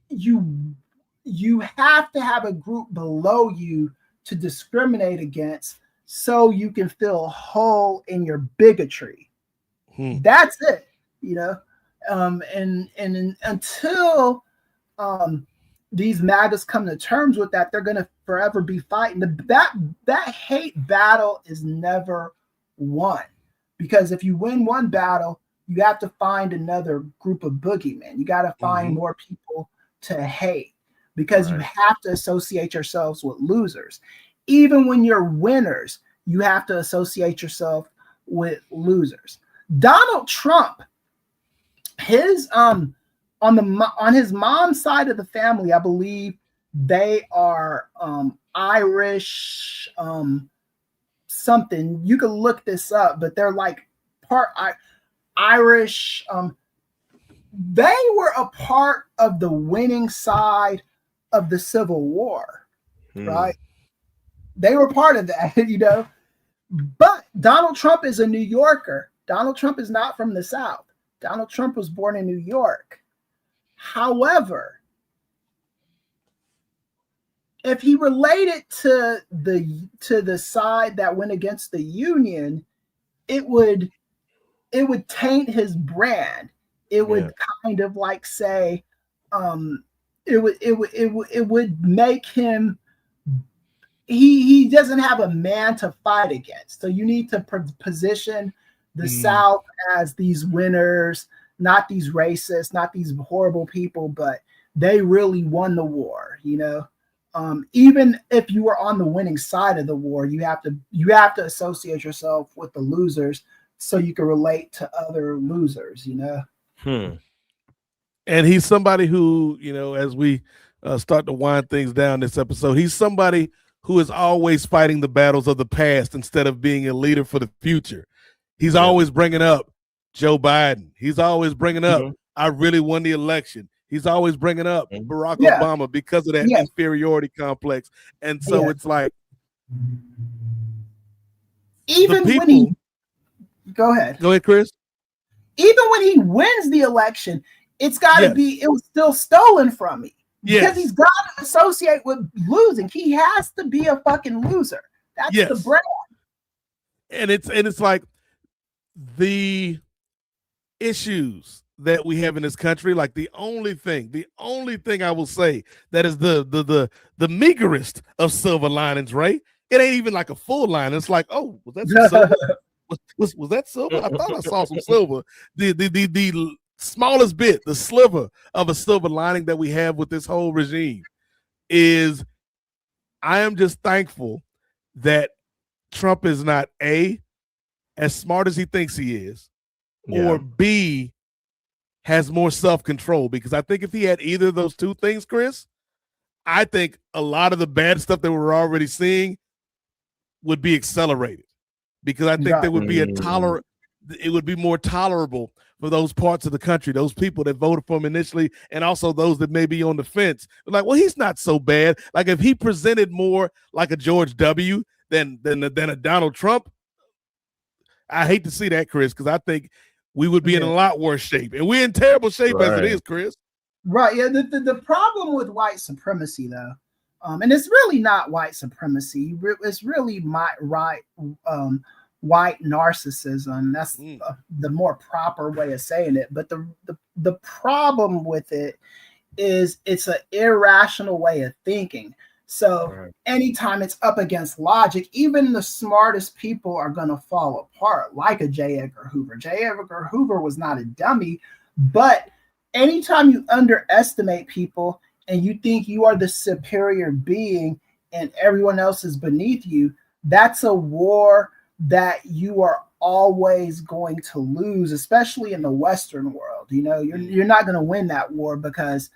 You have to have a group below you to discriminate against, so you can feel whole in your bigotry. That's it, and until these MAGAs come to terms with that, they're going to forever be fighting. That hate battle is never won, because if you win one battle, you have to find another group of boogeymen. You got to find more people to hate, because you have to associate yourselves with losers. Even when you're winners, you have to associate yourself with losers. Donald Trump, his on his mom's side of the family, I believe they are Irish, something. You can look this up, but they're like part Irish. They were a part of the winning side of the Civil War, right? They were part of that, But Donald Trump is a New Yorker. Donald Trump is not from the South. Donald Trump was born in New York. However, if he related to the side that went against the Union, it would taint his brand. It would kind of like say, it would make him, he doesn't have a man to fight against. So you need to position the South as these winners, not these racists, not these horrible people, but they really won the war, even if you were on the winning side of the war, you have to associate yourself with the losers so you can relate to other losers, And he's somebody who, as we start to wind things down this episode, he's somebody who is always fighting the battles of the past instead of being a leader for the future. He's always bringing up Joe Biden. He's always bringing up, I really won the election. He's always bringing up Barack Obama because of that inferiority complex. And so it's like, even when he, go ahead, Chris. Even when he wins the election, it's got to be, it was still stolen from me. Because he's got to associate with losing. He has to be a fucking loser. That's the brand. And it's like the issues that we have in this country, like the only thing I will say that is the meagerest of silver linings, right? It ain't even like a full line. It's like, oh, was that some silver? Was that silver? I thought I saw some silver. The smallest bit, the sliver of a silver lining that we have with this whole regime is, I am just thankful that Trump is not A, as smart as he thinks he is, or B, has more self-control. Because I think if he had either of those two things, Chris, I think a lot of the bad stuff that we're already seeing would be accelerated. Because I think there would be it would be more tolerable for those parts of the country, those people that voted for him initially, and also those that may be on the fence. Like, well, he's not so bad. Like, if he presented more like a George W. than a Donald Trump, I hate to see that, Chris, because I think we would be in a lot worse shape. And we're in terrible shape as it is, Chris. Right. Yeah. The problem with white supremacy, though, and it's really not white supremacy. It's really white narcissism. That's the more proper way of saying it. But the problem with it is it's an irrational way of thinking. So anytime it's up against logic, even the smartest people are going to fall apart, like a J. Edgar Hoover. J. Edgar Hoover was not a dummy, but anytime you underestimate people and you think you are the superior being and everyone else is beneath you, that's a war that you are always going to lose, especially in the Western world. You're not going to win that war because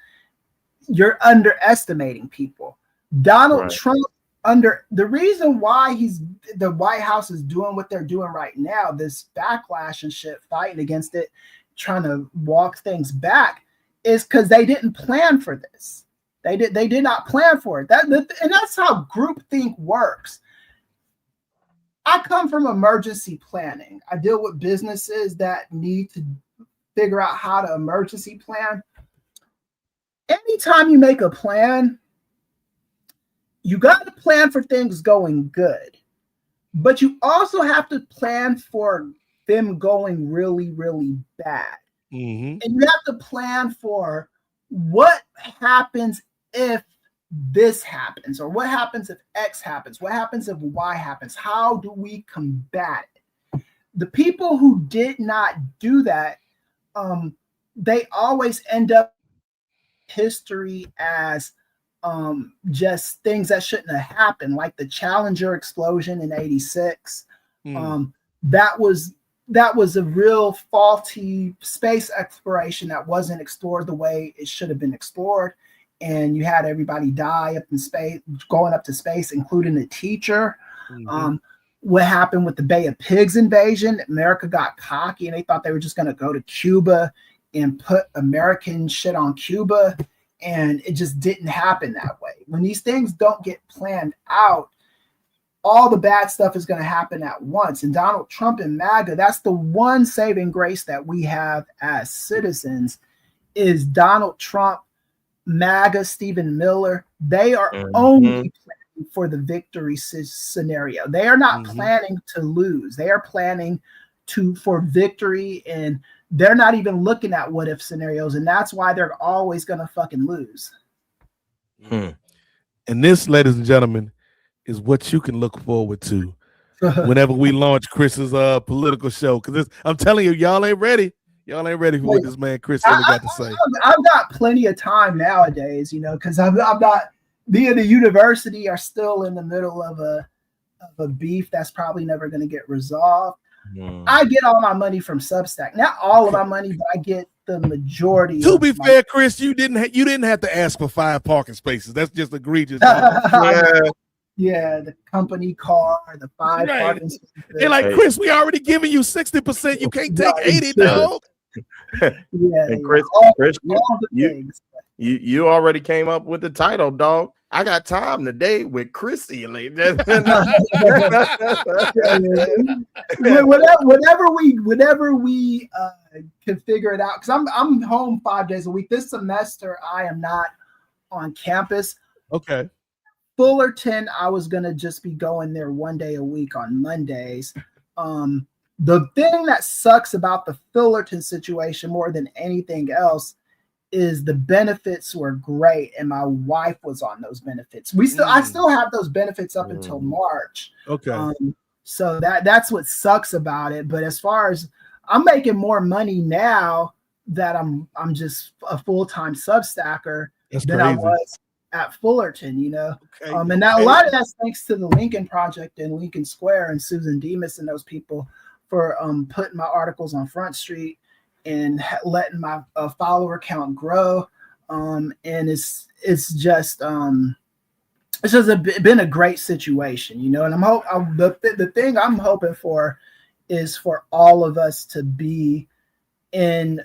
you're underestimating people. Donald Trump, under the reason why the White House is doing what they're doing right now, this backlash and shit, fighting against it, trying to walk things back, is because they didn't plan for this. They did not plan for it. And that's how groupthink works. I come from emergency planning. I deal with businesses that need to figure out how to emergency plan. Anytime you make a plan, you got to plan for things going good, but you also have to plan for them going really, really bad. Mm-hmm. And you have to plan for what happens if this happens, or what happens if X happens, what happens if Y happens, how do we combat it? The people who did not do that, they always end up history as just things that shouldn't have happened, like the Challenger explosion in '86. That was a real faulty space exploration that wasn't explored the way it should have been explored. And you had everybody die up in space, going up to space, including the teacher. What happened with the Bay of Pigs invasion? America got cocky and they thought they were just going to go to Cuba and put American shit on Cuba. And it just didn't happen that way. When these things don't get planned out, all the bad stuff is going to happen at once. And Donald Trump and MAGA, that's the one saving grace that we have as citizens, is Donald Trump, MAGA, Stephen Miller. They are only planning for the victory scenario. They are not planning to lose. They are planning for victory, and they're not even looking at what if scenarios. And that's why they're always going to fucking lose. And this, ladies and gentlemen, is what you can look forward to whenever we launch Chris's political show. Because I'm telling you, y'all ain't ready. Y'all ain't ready for what this man Chris really got to say. I've got plenty of time nowadays, because I'm not being the university are still in the middle of a beef that's probably never going to get resolved. I get all my money from Substack. Not all of my money, but I get the majority. To be fair, Chris, you didn't have to ask for 5 parking spaces. That's just egregious. Yeah, the company car, the 5 parking spaces. They're like, Chris, we already giving you 60%. You can't take 80, dog. And Chris, you already came up with the title, dog. I got time today with Chrissy. Whenever we can figure it out, because I'm home 5 days a week. This semester I am not on campus. Okay. Fullerton, I was gonna just be going there 1 day a week on Mondays. The thing that sucks about the Fullerton situation more than anything else is the benefits were great, and my wife was on those benefits. I still have those benefits up until March. Okay. So that's what sucks about it. But as far as I'm making more money now that I'm just a full-time Substacker than I was at Fullerton, Okay. And a lot of that's thanks to the Lincoln Project and Lincoln Square and Susan Demas and those people for putting my articles on Front Street and letting my follower count grow. And it's just been a great situation, and the thing I'm hoping for is for all of us to be in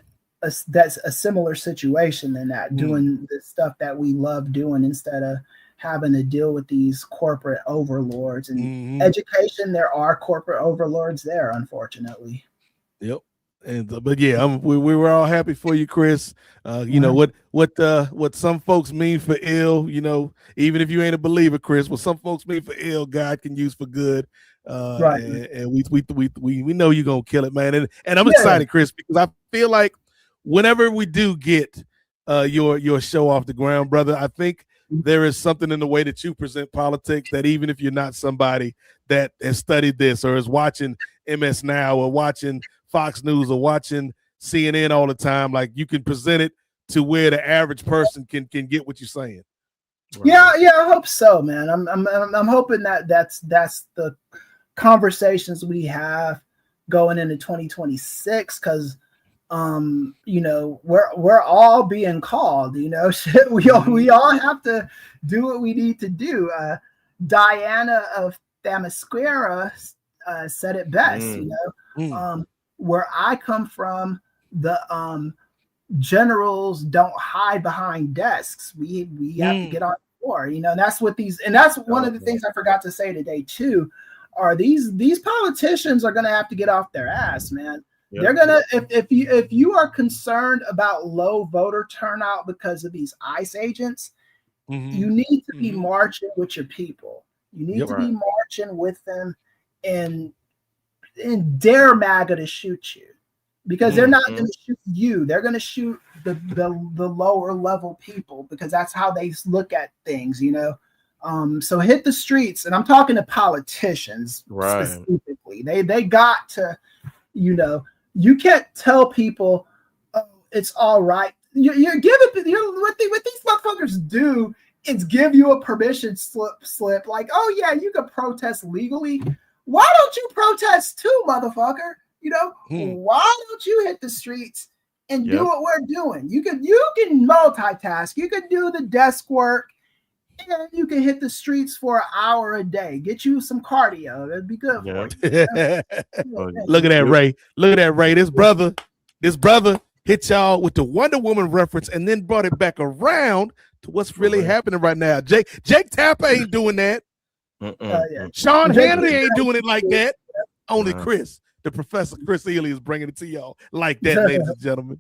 that's a similar situation than that, doing the stuff that we love doing instead of having to deal with these corporate overlords. And education, there are corporate overlords there, unfortunately. Yep. But yeah, we were all happy for you, Chris. What some folks mean for ill, even if you ain't a believer, Chris, what some folks mean for ill, God can use for good. Right. And we know you're gonna kill it, man. And I'm excited, Chris, because I feel like whenever we do get your show off the ground, brother, I think there is something in the way that you present politics that even if you're not somebody that has studied this or is watching MS Now or watching Fox News or watching CNN all the time, like you can present it to where the average person can get what you're saying. Right. Yeah, I hope so, man. I'm hoping that's the conversations we have going into 2026, because You know, we're all being called, you know, shit. We all have to do what we need to do. Diana of Themyscira said it best, you know. Where I come from, the generals don't hide behind desks. We have to get on the floor, you know. And that's what that's one of the things I forgot to say today too. Are these politicians are going to have to get off their ass, man. Yep. They're gonna if you are concerned about low voter turnout because of these ICE agents, you need to be marching with your people. You need to be marching with them and dare MAGA to shoot you, because they're not going to shoot you. They're going to shoot the lower level people, because that's how they look at things, you know. So hit the streets, and I'm talking to politicians specifically. They got to, you know. You can't tell people, oh, it's all right. You're giving what these motherfuckers do is give you a permission slip. Like, oh yeah, you can protest legally. Why don't you protest too, motherfucker? You know, why don't you hit the streets and do what we're doing? You can multitask. You can do the desk work, and you can hit the streets for an hour a day. Get you some cardio. That'd be good for you. Look at that, Ray. Look at that, Ray. This brother hit y'all with the Wonder Woman reference and then brought it back around to what's really happening right now. Jake Tapper ain't doing that. Sean Hannity ain't doing it like that. Only Chris, the Professor Chris Ely, is bringing it to y'all like that, ladies and gentlemen.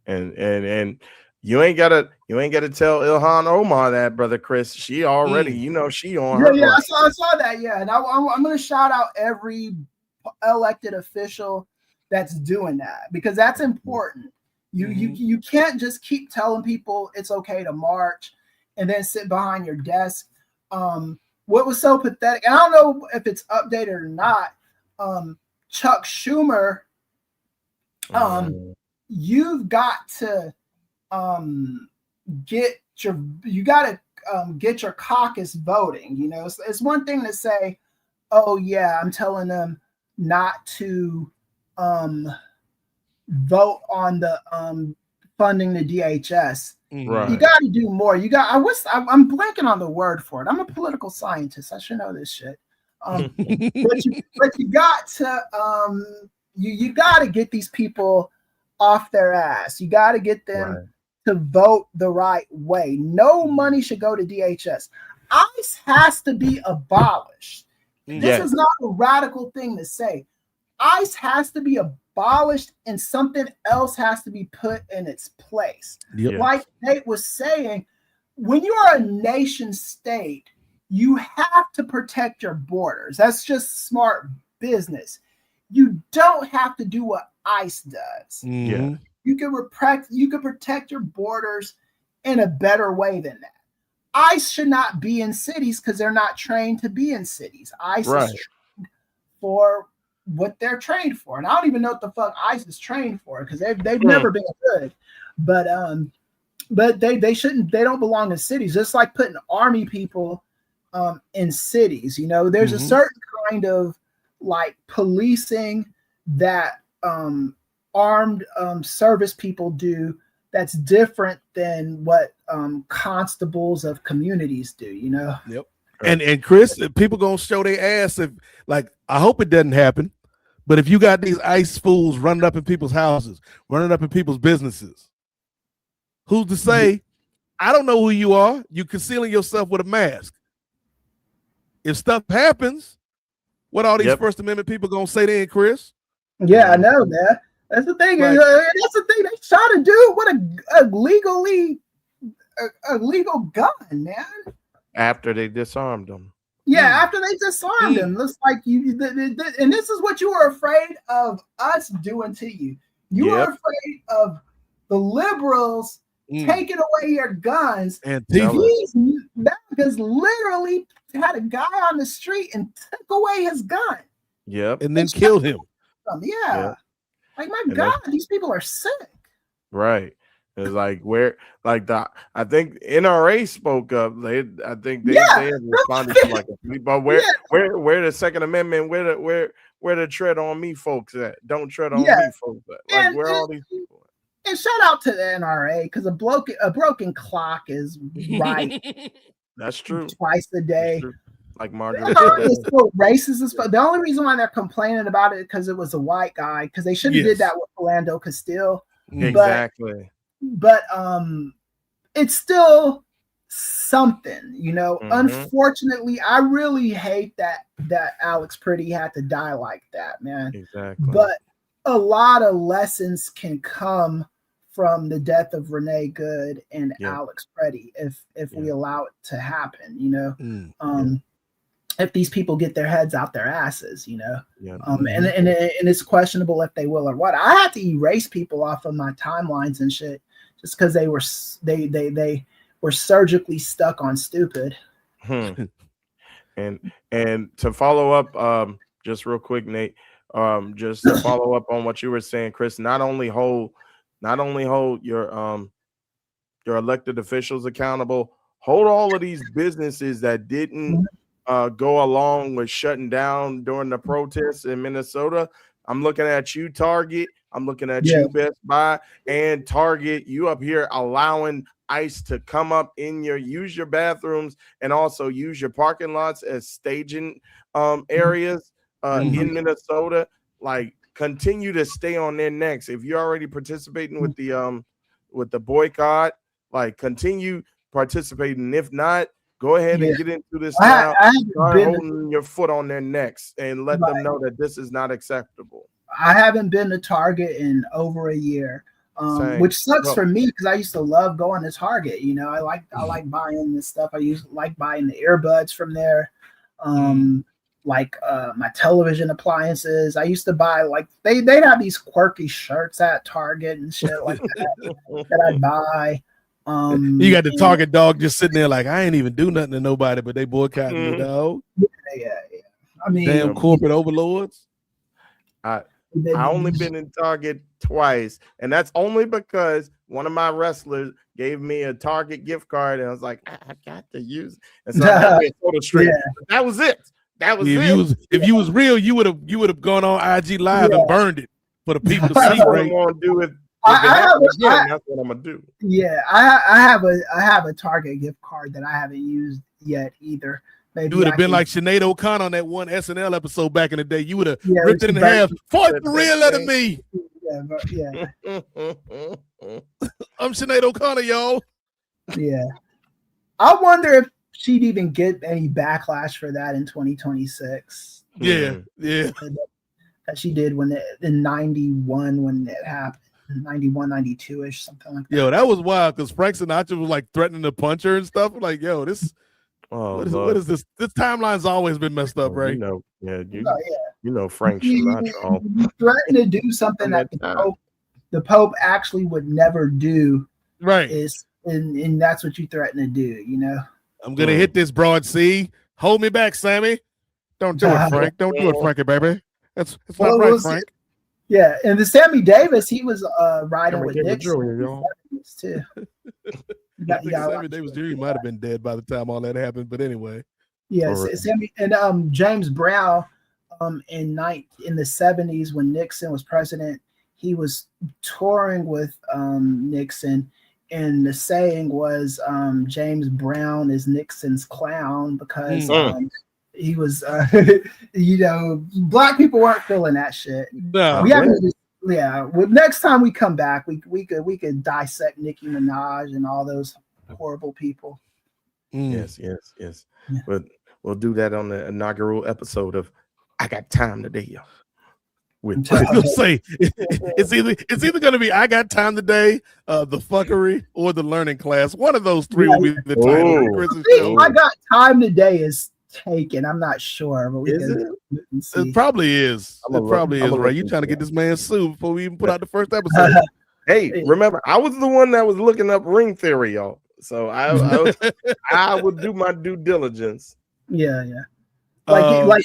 And you ain't gotta tell Ilhan Omar that, brother Chris. She already, you know, she on her. Yeah, I saw that. Yeah, and I'm gonna shout out every elected official that's doing that, because that's important. You can't just keep telling people it's okay to march and then sit behind your desk. What was so pathetic, and I don't know if it's updated or not. Chuck Schumer, you've got to get your caucus voting. You know, it's one thing to say, oh yeah, I'm telling them not to vote on the funding the DHS. You got to do more. I'm blanking on the word for it. I'm a political scientist. I should know this shit. But you got to you got to get these people off their ass. You got to get them to vote the right way. No money should go to DHS. ICE has to be abolished. This is not a radical thing to say. ICE has to be abolished and something else has to be put in its place. Like Nate was saying, when you are a nation state, you have to protect your borders. That's just smart business. You don't have to do what ICE does. You can protect your borders in a better way than that. ICE should not be in cities because they're not trained to be in cities. ICE is trained for what they're trained for. And I don't even know what the fuck ICE is trained for, because they've never been good. But they shouldn't, they don't belong in cities. Just like putting army people in cities. You know, there's a certain kind of like policing that armed service people do that's different than what constables of communities do, you know? And Chris, people gonna show their ass if, like, I hope it doesn't happen, but if you got these ICE fools running up in people's houses, running up in people's businesses, who's to say, I don't know who you are, you concealing yourself with a mask. If stuff happens, what all these First Amendment people gonna say then, Chris? Yeah, I know, man. That's the thing. That's the thing they try to do. What a legal gun, man. After they disarmed them. Yeah, after they disarmed them. Looks like you. And this is what you were afraid of us doing to you. You were afraid of the liberals taking away your guns. And because literally had a guy on the street and took away his gun. And then killed him. Like, my God, these people are sick. Right. It's like I think NRA spoke up. They have responded to like but where the Second Amendment, where where the tread on me folks at? Don't tread on Yeah. me folks at. Like, And- where are and- all these people at? And shout out to the NRA, because a broken clock is right That's true. twice a That's day. true. Like The Margaret NRA is said. still racist as fuck. The only reason why they're complaining about it is because it was a white guy, because they should have Yes. did that with Philando Castile. Exactly. But it's still something, you know. Mhm. Unfortunately, I really hate that Alex Pretti had to die like that, man. Exactly. But a lot of lessons can come from the death of Renee Good and Yeah. Alex Pretti if we allow it to happen, you know. Mm. If these people get their heads out their asses, you know. Yeah. And it's questionable if they will or what. I had to erase people off of my timelines and shit just because they were surgically stuck on stupid. And to follow up, just real quick, Nate, just to follow up on what you were saying, Chris, not only hold your elected officials accountable, hold all of these businesses that didn't go along with shutting down during the protests in Minnesota. I'm looking at you, Target. I'm looking at you, Best Buy, and Target. You up here allowing ICE to come up in use your bathrooms and also use your parking lots as staging areas in Minnesota. Like, continue to stay on their necks. If you're already participating with the boycott, like, continue participating. If not, go ahead and get into this now. Start holding your foot on their necks and let them know that this is not acceptable. I haven't been to Target in over a year, which sucks for me because I used to love going to Target. You know, I like buying this stuff. I like buying the earbuds from there, like my television appliances. I used to buy they'd have these quirky shirts at Target and shit like that that I'd buy. You got the Target dog just sitting there like, I ain't even do nothing to nobody, but they boycotting me, dog. Yeah. I mean, damn corporate overlords. I only been in Target twice, and that's only because one of my wrestlers gave me a Target gift card, and I was like, I got to use it. And so I had a photo stream. That was it. That was it. If you was real, you would have gone on IG Live and burned it for the people to see. That's what I want to do. That's what I'm gonna do. Yeah, I have a Target gift card that I haven't used yet either. Maybe you would have been like Sinead O'Connor on that one SNL episode back in the day. You would have ripped it in half. Fought the real out of me. I'm Sinead O'Connor, y'all. Yeah. I wonder if she'd even get any backlash for that in 2026. Yeah. That she did in 91 when it happened. 91, 92-ish, something like that. Yo, that was wild because Frank Sinatra was like threatening to punch her and stuff. Like, yo, this what is this? This timeline's always been messed up, right? You know Frank Sinatra. You threaten to do something that the Pope actually would never do. Right. And that's what you threaten to do, you know? I'm gonna hit this broad sea. Hold me back, Sammy. Don't do it, Frank. Don't do it, Frankie, baby. That's not right, Frank. Yeah, and the Sammy Davis, he was riding with Nixon too. Sammy Davis Jr. might have been dead by the time all that happened, but anyway. Yes, Sammy and James Brown in the 70s when Nixon was president, he was touring with Nixon, and the saying was James Brown is Nixon's clown because he was black people weren't feeling that shit. No. Well, next time we come back, we could dissect Nicki Minaj and all those horrible people. Yes. But we'll do that on the inaugural episode of I Got Time Today, y'all. Say it's either gonna be I Got Time Today, the fuckery, or the learning class. One of those three will be the title. I Got Time Today is taken. I'm not sure, but it probably is. It probably is, right? You trying to get this man sued before we even put out the first episode. Hey, remember, I was the one that was looking up ring theory, y'all. So I would do my due diligence. Yeah. Some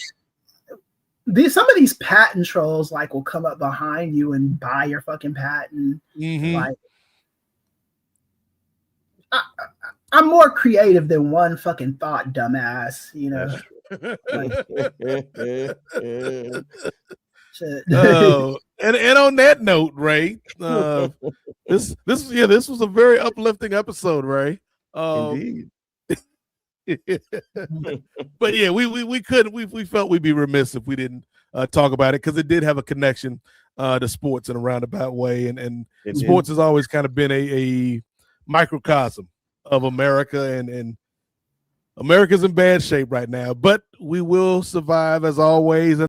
of these patent trolls will come up behind you and buy your fucking patent. Like, I'm more creative than one fucking thought, dumbass. You know. Oh, and on that note, Ray, this was a very uplifting episode, Ray. Indeed. But yeah, we couldn't. We felt we'd be remiss if we didn't talk about it because it did have a connection to sports in a roundabout way, and sports has always kind of been a microcosm of America, and America's in bad shape right now, but we will survive as always.